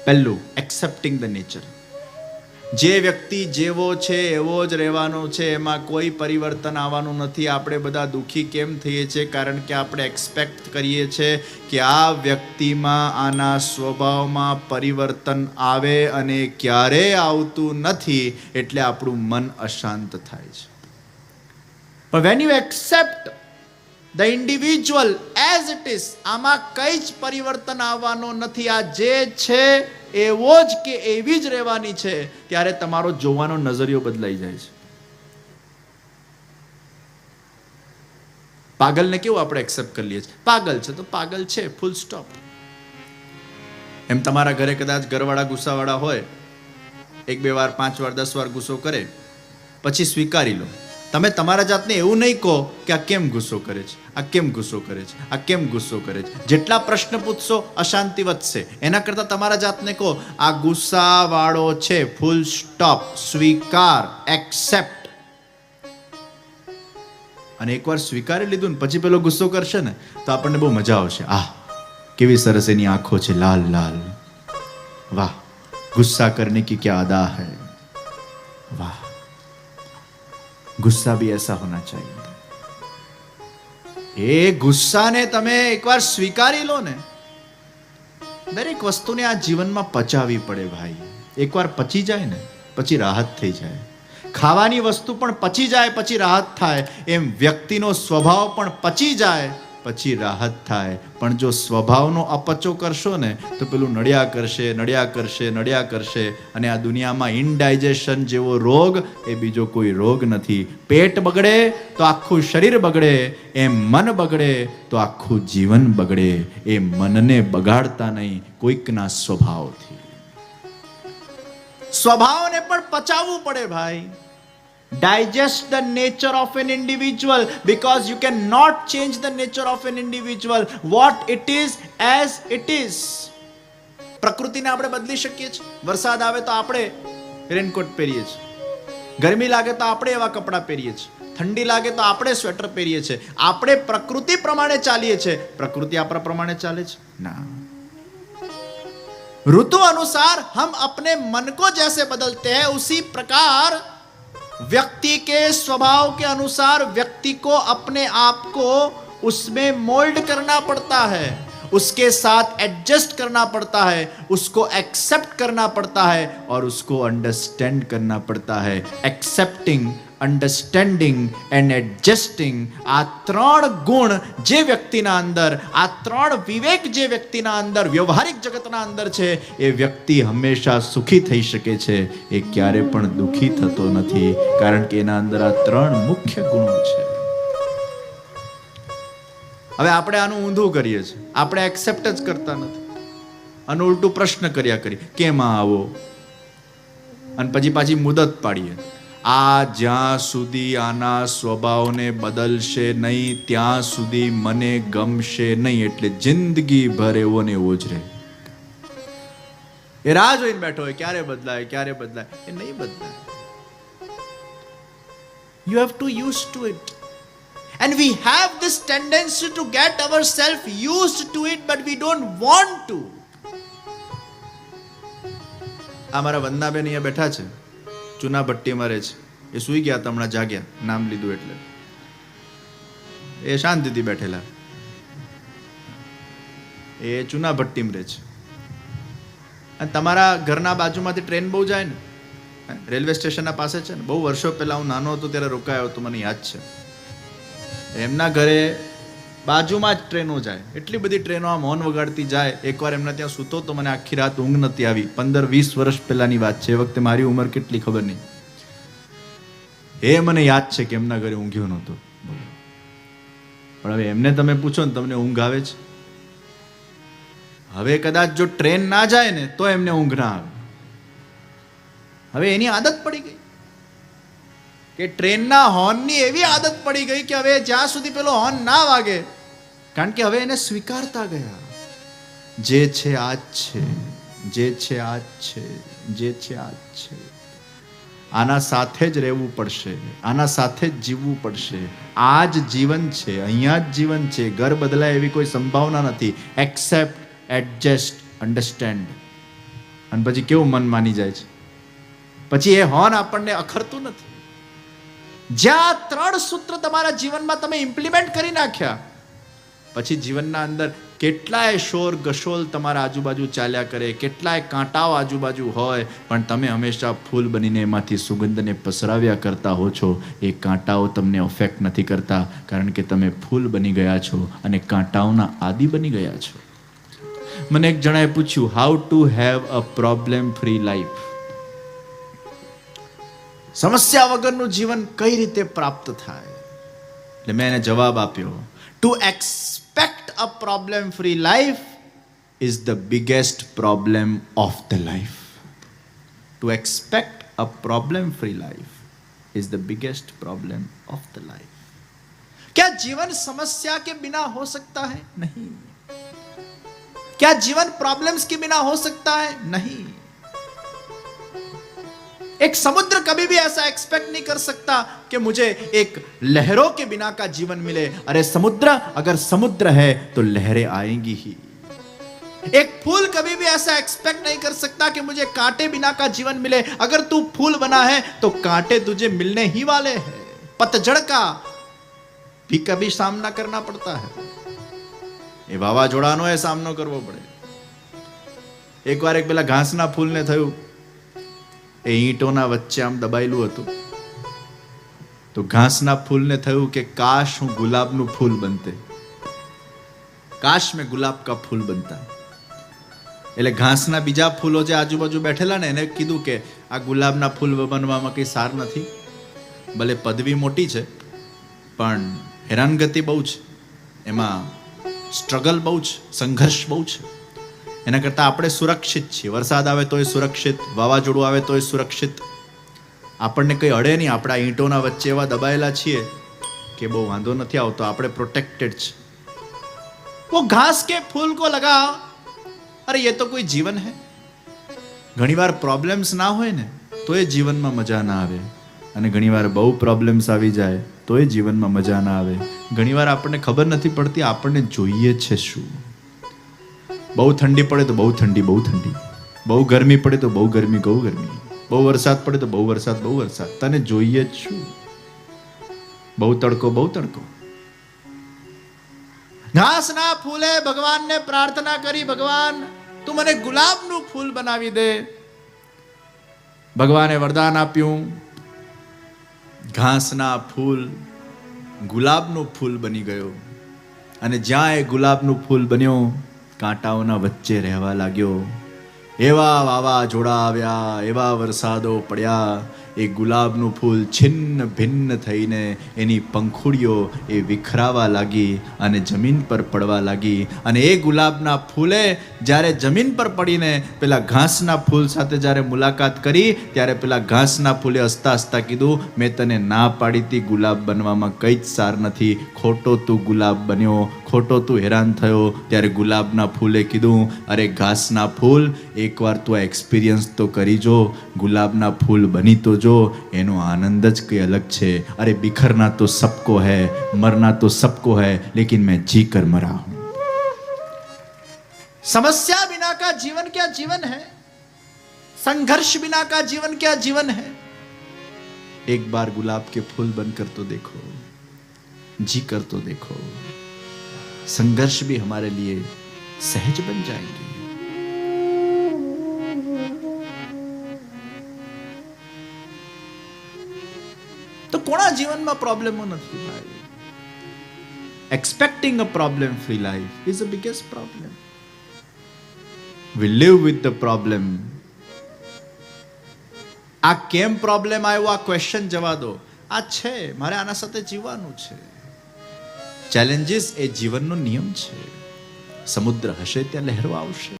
પહેલું, accepting the nature. જે વ્યક્તિ જેવો છે એવો જ રહેવાનો છે, એમાં કોઈ પરિવર્તન આવવાનું નથી. આપણે બધા દુઃખી કેમ થઈએ છીએ? કારણ કે આપણે એક્સપેક્ટ કરીએ છીએ કે આ વ્યક્તિમાં, આના સ્વભાવમાં પરિવર્તન આવે, અને ક્યારેય આવતું નથી, એટલે આપણું મન અશાંત થાય છે. પણ when you accept the individual as it is, આમાં કંઈ જ પરિવર્તન આવવાનો નથી, આ જે છે એવો જ કે એવી જ રહેવાની છે, ત્યારે તમારો જોવાનો નજરિયો બદલાઈ જાય છે. પાગલને કેવું આપણે એક્સેપ્ટ કરી લઈએ છીએ? પાગલ છે તો પાગલ છે, ફૂલ સ્ટોપ. એમ તમારા ઘરે કદાચ ઘરવાળા ગુસ્સાવાળા હોય, 1-2 વાર, 5 વાર, 10 વાર ગુસ્સો કરે, પછી સ્વીકારી લો. તમે તમારા જાતને એવું નહીં કહો કે આ કેમ ગુસ્સો કરે છે, આ કેમ ગુસ્સો કરે છે, આ કેમ ગુસ્સો કરે છે. જેટલા પ્રશ્ન પૂછશો અશાંતિ વધશે. એના કરતાં તમારા જાતને કહો આ ગુસ્સાવાળો છે, ફૂલ સ્ટોપ, સ્વીકાર, એક્સેપ્ટ. અને એકવાર સ્વીકારી લીધું ને પછી પેલો ગુસ્સો કરશે ને તો આપણને બહુ મજા આવશે. કેવી સરસ એની આંખો છે, લાલ લાલ, વાહ, ગુસ્સા કરને કી ક્યા અદા હૈ, વાહ, ગુસ્સા ભી ऐसा होना चाहिए. એ ગુસ્સાને તમે એકવાર સ્વીકારી લો ને. દરેક વસ્તુને આ જીવનમાં પચાવવી પડે ભાઈ. એકવાર પચી જાય ને પછી રાહત થઈ જાય. ખાવાની વસ્તુ પણ પચી જાય પછી રાહત થાય, એમ વ્યક્તિનો સ્વભાવ પણ પચી જાય પછી રાહત થાય. પણ જો સ્વભાવનો અપચો કરશો ને તો પેલું નડ્યા કરશે, નડ્યા કરશે, નડ્યા કરશે. અને આ દુનિયામાં ઇનડાઇજેશન જેવો રોગ એ બીજો કોઈ રોગ નથી. પેટ બગડે તો આખું શરીર બગડે, એમ મન બગડે તો આખું જીવન બગડે. એ મનને બગાડતા નહીં કોઈકના સ્વભાવથી. સ્વભાવને પણ પચાવવું પડે ભાઈ. Digest the nature of an individual, because you cannot change the nature of an individual. What it is as it is. પ્રકૃતિને આપણે બદલી શકીએ છીએ. વરસાદ આવે તો આપણે રેનકોટ પહેરીએ છીએ, ગરમી લાગે તો આપણે એવા કપડાં પહેરીએ છીએ, ઠંડી લાગે તો આપણે સ્વેટર પહેરીએ છીએ. આપણે પ્રકૃતિ પ્રમાણે ચાલીએ છીએ. પ્રકૃતિ આપણા પ્રમાણે ચાલે છે? ના. ऋतु अनुसार हम अपने मन को जैसे बदलते हैं, उसी प्रकार व्यक्ति के स्वभाव के अनुसार व्यक्ति को अपने आप को उसमें मोल्ड करना पड़ता है, उसके साथ एडजस्ट करना पड़ता है, उसको एक्सेप्ट करना पड़ता है और उसको अंडरस्टैंड करना पड़ता है. एक्सेप्टिंग, અંડરસ્ટેન્ડિંગ એન્ડ એડજસ્ટિંગ, આ 3 ગુણ જે વ્યક્તિના અંદર, આ 3 વિવેક જે વ્યક્તિના અંદર, વ્યવહારિક જગતના અંદર છે, એ વ્યક્તિ હંમેશા સુખી થઈ શકે છે. એ ક્યારે પણ દુઃખી થતો નથી, કારણ કે એના અંદર આ 3 મુખ્ય ગુણો છે. હવે આપણે આનું ઊંધું કરીએ છીએ. આપણે એક્સેપ્ટ જ કરતા નથી અને ઉલટું પ્રશ્ન કર્યા કરીએ, કેમ આવો, અને પછી પાછી મુદત પાડીએ. આ જ્યાં સુધી આના સ્વભાવને બદલશે નહીં ત્યાં સુધી મને ગમશે નહીં, એટલે જિંદગી ભર એવો ને એવો જ રહે. એ રાહ જોઈને બેઠો હોય ક્યારે બદલાય, ક્યારે બદલાય. એ નહીં બદલાય. You have to used to it. And we have this tendency to get ourselves used to it, but we don't want to. અમારા વંદનાબેન અહીંયા બેઠા છે, ચૂના ભટ્ટીમાં રહે છે. એ સૂઈ ગયા હતા, હમણાં જાગ્યા, નામ લીધું એટલે. એ શાંતિથી બેઠેલા. એ ચૂના ભટ્ટીમાં રહે છે. અને તમારા ઘરના બાજુમાંથી ટ્રેન બહુ જાય ને, રેલવે સ્ટેશનના પાસે છે ને. બહુ વર્ષો પહેલા હું નાનો હતો ત્યારે રોકાયો હતો, મને યાદ છે. એમના ઘરે બાજુમાં જ ટ્રેનો જાય, એટલી બધી ટ્રેનો આમ હોર્ન વગાડતી જાય. એકવાર એમના ત્યાં સૂતો તો મને આખી રાત ઊંઘ નથી આવી. 15-20 વર્ષ પહેલાની વાત છે. એ વખતે મારી ઉંમર કેટલી ખબર નહીં. એ મને યાદ છે કે એમના ઘરે ઊંઘ્યો નહોતો. પણ હવે એમને તમે પૂછો ને, તમને ઊંઘ આવે છે? હવે કદાચ જો ટ્રેન ના જાય ને તો એમને ઊંઘ ના આવે. હવે એની આદત પડી ગઈ કે ટ્રેનના હોર્નની એવી આદત પડી ગઈ કે હવે જ્યાં સુધી પેલો હોર્ન ના વાગે, કારણ કે હવે એને સ્વીકારતા ગયા. જે છે આ જ છે, જે છે આ જ છે, જે છે આ જ છે. આના સાથે જ રહેવું પડશે, આના સાથે જ જીવવું પડશે. આ જ જીવન છે, અહીંયા જ જીવન છે. ઘર બદલાય એવી કોઈ સંભાવના નથી. Accept, adjust, understand. અને પછી કેવું મન માની જાય છે, પછી એ હોર્ન આપણને અખરતું નથી. જ્યાં 3 સૂત્ર તમારા જીવનમાં તમે ઇમ્પ્લિમેન્ટ કરી નાખ્યા, પછી જીવનના અંદર કેટલાય શોર ગશોલ તમારા આજુબાજુ ચાલ્યા કરે, કેટલાય કાંટાઓ આજુબાજુ હોય, પણ તમે હંમેશા ફૂલ બનીને એમાંથી સુગંધને પસરાવ્યા કરતા હો છો. એ કાંટાઓ તમને અફેક્ટ નથી કરતા, કારણ કે તમે ફૂલ બની ગયા છો અને કાંટાઓના આદિ બની ગયા છો. મને એક જણાએ પૂછ્યું, how to have a problem free life? સમસ્યા વગરનું જીવન કઈ રીતે પ્રાપ્ત થાય? એટલે મેં એને જવાબ આપ્યો, to expect a problem free life is the biggest problem of the life. To expect a problem free life is the biggest problem of the life. क्या जीवन समस्या के बिना हो सकता है? नहीं. क्या जीवन प्रॉब्लम्स के बिना हो सकता है? नहीं. एक समुद्र कभी भी ऐसा एक्सपेक्ट नहीं कर सकता कि मुझे एक लहरों के बिना का जीवन मिले. अरे समुद्र, अगर समुद्र है तो लहरें आएंगी ही. एक फूल कभी भी ऐसा एक्सपेक्ट नहीं कर सकता कि मुझे कांटे बिना का जीवन मिले. अगर तू फूल बना है तो कांटे तुझे मिलने ही वाले हैं. पतझड़ का भी कभी सामना करना पड़ता है. એ વાવાઝોડાનો એ સામનો કરવો પડે. એકવાર એક પેલા ઘાસના ફૂલને થયું, એ ઈંટોના વચ્ચે આમ દબાયેલું હતું, તો ઘાસના ફૂલને થયું કે કાશ હું ગુલાબનું ફૂલ બનતે, કાશ મેં ગુલાબ કા ફૂલ બનતા. એટલે ઘાસના બીજા ફૂલો જે આજુબાજુ બેઠેલા ને એને કીધું કે આ ગુલાબના ફૂલ બનવામાં કંઈ સાર નથી, ભલે પદવી મોટી છે પણ હેરાનગતિ બહુ છે, એમાં સ્ટ્રગલ બહુ છે, સંઘર્ષ બહુ છે. એના કરતાં આપણે સુરક્ષિત છીએ. વરસાદ આવે તોય સુરક્ષિત, વાવાઝોડું આવે તોય સુરક્ષિત, આપણને કંઈ અડે નહીં. આપણા ઈંટોના વચ્ચે એવા દબાયેલા છીએ કે બહુ વાંધો નથી આવતો, આપણે પ્રોટેક્ટેડ છે. वो घास के फूल को लगा, अरे ये तो कोई जीवन है. ઘણીવાર પ્રોબ્લેમ્સ ના હોય ને તો એ જીવનમાં મજા ના આવે, અને ઘણીવાર બહુ પ્રોબ્લેમ્સ આવી જાય તો એ જીવનમાં મજા ના આવે. ઘણીવાર આપણને ખબર નથી પડતી આપણને જોઈએ છે શું. બહુ ઠંડી પડે તો બહુ ઠંડી, બહુ ઠંડી, બહુ ગરમી પડે તો બહુ ગરમી, બહુ ગરમી, બહુ વરસાદ પડે તો બહુ વરસાદ, બહુ વરસાદ. તને જોઈએ જ શું? બહુ તડકો, બહુ તડકો. ઘાસના ફૂલે ભગવાનને પ્રાર્થના કરી, ભગવાન તું મને ગુલાબનું ફૂલ બનાવી દે. ભગવાને વરદાન આપ્યું, ઘાસના ફૂલ ગુલાબનું ફૂલ બની ગયો. અને જ્યાં એ ગુલાબનું ફૂલ બન્યો, કાંટાઓના વચ્ચે રહેવા લાગ્યો. એવા વાવાઝોડા આવ્યા, એવા વરસાદો પડ્યા, એ ગુલાબનું ફૂલ છિન્ન ભિન્ન થઈને એની પંખુડીઓ એ વિખરાવા લાગી અને જમીન પર પડવા લાગી. અને એ ગુલાબના ફૂલે જ્યારે જમીન પર પડીને પેલા ઘાસના ફૂલ સાથે જ્યારે મુલાકાત કરી, ત્યારે પેલા ઘાસના ફૂલે હસતા હસતા કીધું, મેં તને ના પાડી હતી ગુલાબ બનવામાં કંઈ જ સાર નથી, ખોટો તું ગુલાબ બન્યો, ખોટો તું હેરાન થયો. ત્યારે ગુલાબના ફૂલે કીધું, અરે ઘાસના ફૂલ, એકવાર તું આ એક્સપિરિયન્સ તો કરી જો, ગુલાબના ફૂલ બની તો જો, એનો આનંદ જ કંઈ અલગ છે. અરે बिखरना तो सबको है, मरना तो सबको है, लेकिन मैं जी कर मरा हूं. समस्या बिना का जीवन क्या जीवन है? संघर्ष बिना का जीवन क्या जीवन है? एक बार गुलाब के फूल बनकर तो देखो, जी कर तो देखो, संघर्ष भी हमारे लिए सहज बन जाएंगे. તો કોના જીવનમાં પ્રોબ્લેમો નથી ભાઈ? Expecting a problem free life is the biggest problem. We live with the problem. આ કેમ પ્રોબ્લેમ આવ્યો આ ક્વેશ્ચન જવા દો. આ છે, મારે આના સાથે જીવવાનું છે. ચેલેન્જીસ એ જીવનનો નિયમ છે. સમુદ્ર હશે ત્યાં લહેરો આવશે.